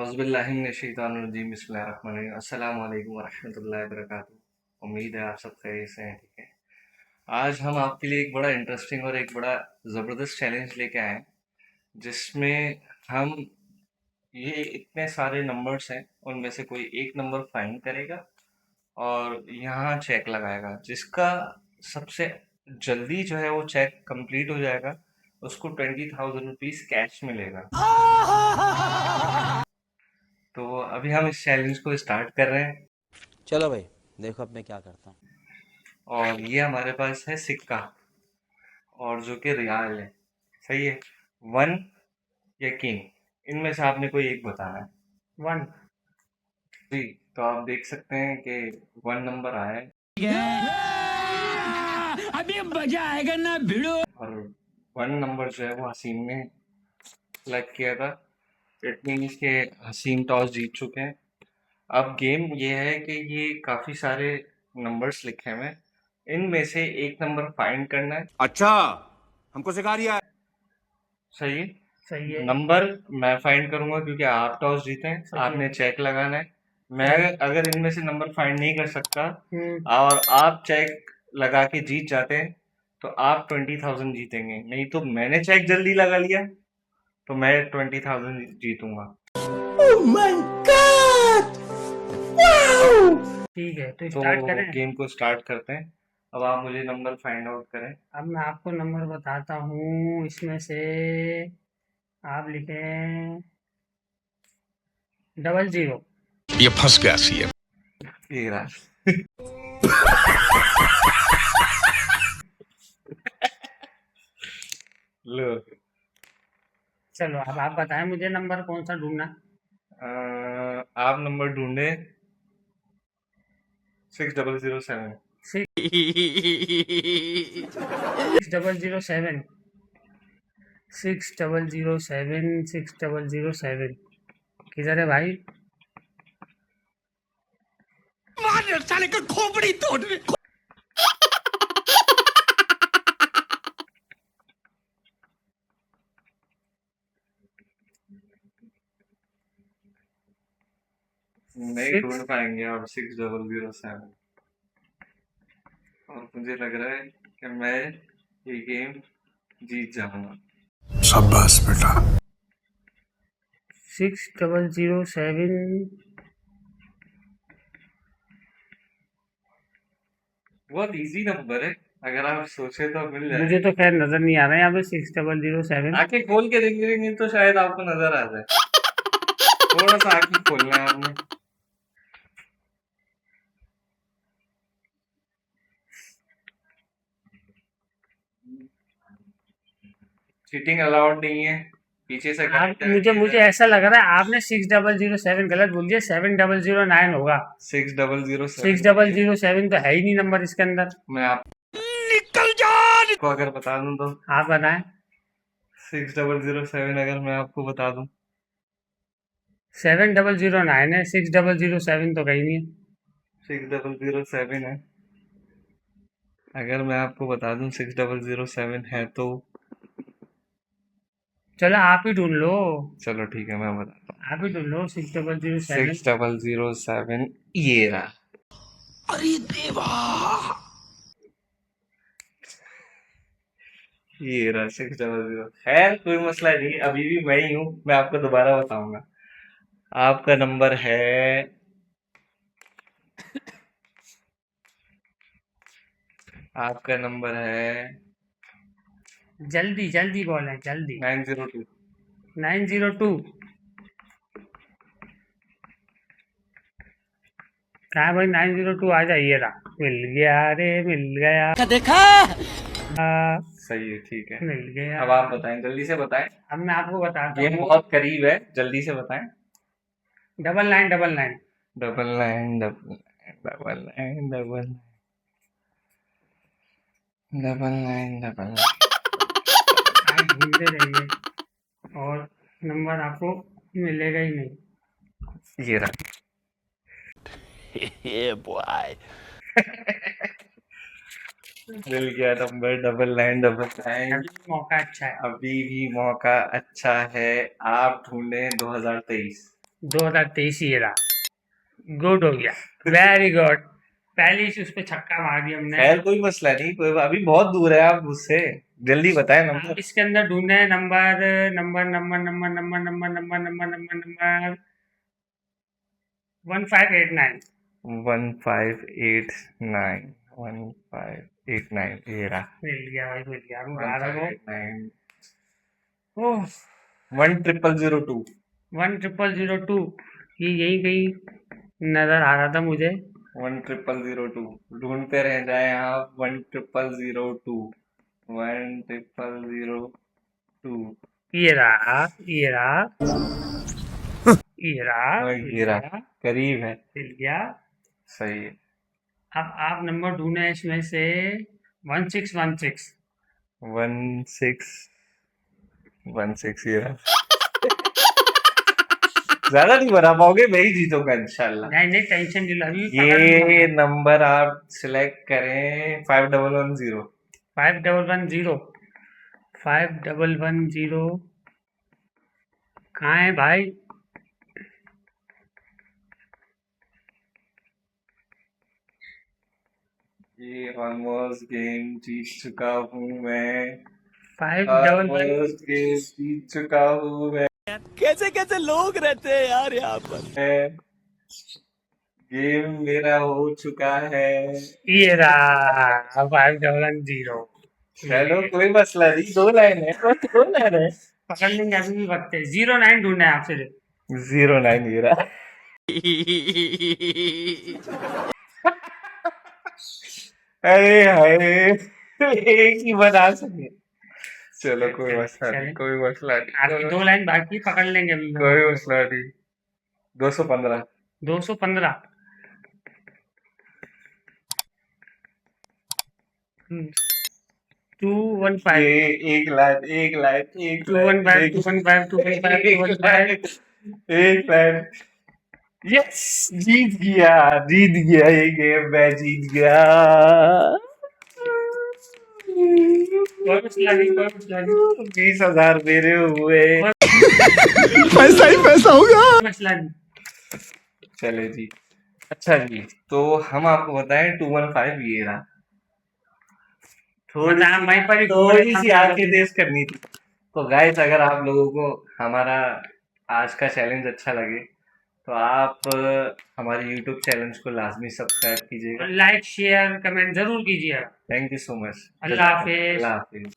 औज़ुबिल्लाहिमिनश्शैतानिर्रजीम बिस्मिल्लाहिर्रहमानिर्रहीम अस्सलामु अलैकुम वरहमतुल्लाहि वबरकातुहू। उम्मीद है आप सब खैरियत से हैं, ठीक है। आज हम आपके लिए एक बड़ा इंटरेस्टिंग और एक बड़ा ज़बरदस्त चैलेंज लेके आए हैं, जिसमें हम ये इतने सारे नंबर्स हैं, उनमें से कोई एक नंबर फाइंड करेगा और यहाँ चेक लगाएगा। जिसका सबसे जल्दी जो है वो चेक कंप्लीट हो जाएगा, उसको 20,000 रुपीज़ कैश मिलेगा। तो अभी हम इस चैलेंज को स्टार्ट कर रहे हैं चलो भाई, देखो अब मैं क्या करता हूँ। और ये हमारे पास है सिक्का और जो कि रियाल है, सही है। 1 या किंग, इनमें से आपने कोई एक बताना है। 1। जी, तो आप देख सकते हैं कि 1 नंबर आया है अभी मजा आएगा ना भिड़ो। और 1 नंबर जो है वो हसीम ने सेलेक्ट किया था। इट मीन्स के हसीम टॉस जीत चुके हैं। अब गेम ये है कि ये काफ़ी सारे नंबर्स लिखे हुए हैं, इनमें से एक नंबर फाइंड करना है। अच्छा, हमको सिखा रिया है। सही है। सही है। नंबर मैं फाइंड करूंगा क्योंकि आप टॉस जीते हैं, सही है। आपने चेक लगाना है। मैं अगर इनमें से नंबर फाइंड नहीं कर सकता और आप चेक लगा के जीत जाते हैं तो आप 20,000 जीतेंगे। नहीं तो मैंने चेक जल्दी लगा लिया तो मैं 20,000 जीतूंगा। ठीक है, तो तो स्टार्ट करें। गेम को स्टार्ट करते हैं। अब आप मुझे नंबर फाइंड आउट करें। अब मैं आपको नंबर बताता हूँ, इसमें से आप लिखें 00। ये फंस गया सीएम। ये रहा। लो, चलो अब आप बताएं मुझे नंबर कौन सा ढूंढना। आप नंबर ढूंढे 6007। 6007। 6007। 6007 किधर है भाई? साले का खोपड़ी तोड़। नहीं ढूंढ पाएंगे आप 6007 और मुझे लग रहा है कि मैं ये गेम जीत जाऊंगा। शाबाश बेटा। 6007। बहुत इजी नंबर है, अगर आप सोचे तो मिल जाए। मुझे तो खैर नजर नहीं आ रहा है यहाँ पे 6007। आंखें खोल के देखेंगे तो शायद आपको नजर आ जाए। थोड़ा सा आंखें खोलना है आपने। चीटिंग अलाउड नहीं है, पीछे से मुझे ऐसा लग रहा है आपने 6007 गलत बोल दिया। 7009 होगा। 6007 6007 तो है ही नहीं नंबर इसके अंदर। मैं आप निकल जा। को अगर बता दूं तो आप बताएं। 6007 अगर मैं आपको बता दूं 7009 है, 6007 तो कहीं नहीं है। 6007 है। अगर मैं आपको बता दूं 6007 है तो चलो आप ही ढूंढ लो। चलो ठीक है, मैं बताता हूँ। आप ही ढूंढ लो 6007। 6007 ये रहा। अरे देवा। ये रहा 600। खैर कोई मसला नहीं, अभी भी मैं ही हूँ, मैं आपको दोबारा बताऊंगा। आपका नंबर है आपका नंबर है जल्दी जल्दी बोलें, जल्दी। 902। 902 कहाँ है भाई? 902 आ जाइए रहा। मिल गया रे, मिल गया। देखा। सही है, ठीक है। मिल गया। अब आप बताएं, जल्दी से बताएं। अब मैं आपको बताता गेम हूँ। बहुत करीब है, जल्दी से बताएं। 9999। 99999999। आप ढूंढते रहिए और नंबर आपको मिलेगा ही नहीं। ये रहा। ये बॉय। मिल गया नंबर 9999। मौका अच्छा है। अभी भी मौका अच्छा है। आप ढूंढे 2023। 2023 ये रहा। गुड हो गया, वेरी गुड। पहले ही उस पे छक्का मार दिया हमने। खैर कोई मसला नहीं, कोई अभी बहुत दूर है आप मुझसे, जल्दी बताएं आप नंबर। इसके अंदर ढूंढे number number number number number number number number number number 1589। 1589, 1589 ये रहा। मिल गया भाई, मिल गया। मैं बता रहा हूँ 1589 ओह 10002। 10002। ये यही कहीं नजर आ रहा था मुझे। 10002 ढूंढते रह जाए आप। 10002 10002। ये रहा, ये रहा, ये रहा, मिल ये रहा, गया, करीब है। मिल गया। सही है। अब आप नंबर ढूंढे इसमें से 1616। 1616 ये रहा। ज्यादा नहीं बना पाओगे, मैं ही जीतूंगा इंशाल्लाह। नहीं नहीं, टेंशन नहीं लो, अभी पकड़ लूंगा ये मैं। नंबर आप सिलेक्ट करें 5110। 5110। 5110 कहाँ है भाई? ये ऑलमोस्ट गेम जीत चुका हूँ मैं। 511। ऑलमोस्ट गेम जीत चुका हूँ मैं। कैसे कैसे लोग रहते हैं यार यहाँ पर। गेम मेरा हो चुका है। ये रहा 5110। चलो कोई मसला नहीं, 2 लाइन है, बस 2 लाइन है। पकड़ लेंगे, अभी भी वक्त है। 09 ढूंढना है आपसे। 09 ये रहा। अरे हाय, एक ही बना सके। चलो कोई मसला नहीं, चलें। कोई मसला आपकी 2 नहीं, लाइन बाकी, पकड़ लेंगे अभी। कोई मसला नहीं। 215। 215। 215। ये एक लाइन, एक लाइन, एक 215 लाइन, 215 215 एक 215। लाइन, एक लाइन। यस, जीत गया, जीत गया ये गेम, मैं जीत गया। कोई मसला नहीं, कोई मसला नहीं, 20,000 मेरे हुए। पैसा ही पैसा होगा। कोई मसला नहीं। चले जी। अच्छा जी, तो हम आपको बताएं 215 ये रहा। थोड़ी बताया, वहीं पर ही थोड़ी सी घूम आंखें तेज करनी थी। तो गाइस, अगर आप लोगों को हमारा आज का चैलेंज अच्छा लगे तो आप हमारे YouTube चैनल को लाजमी सब्सक्राइब कीजिएगा। लाइक शेयर कमेंट जरूर कीजिएगा। Thank you so much. Allah Hafiz. Allah Hafiz.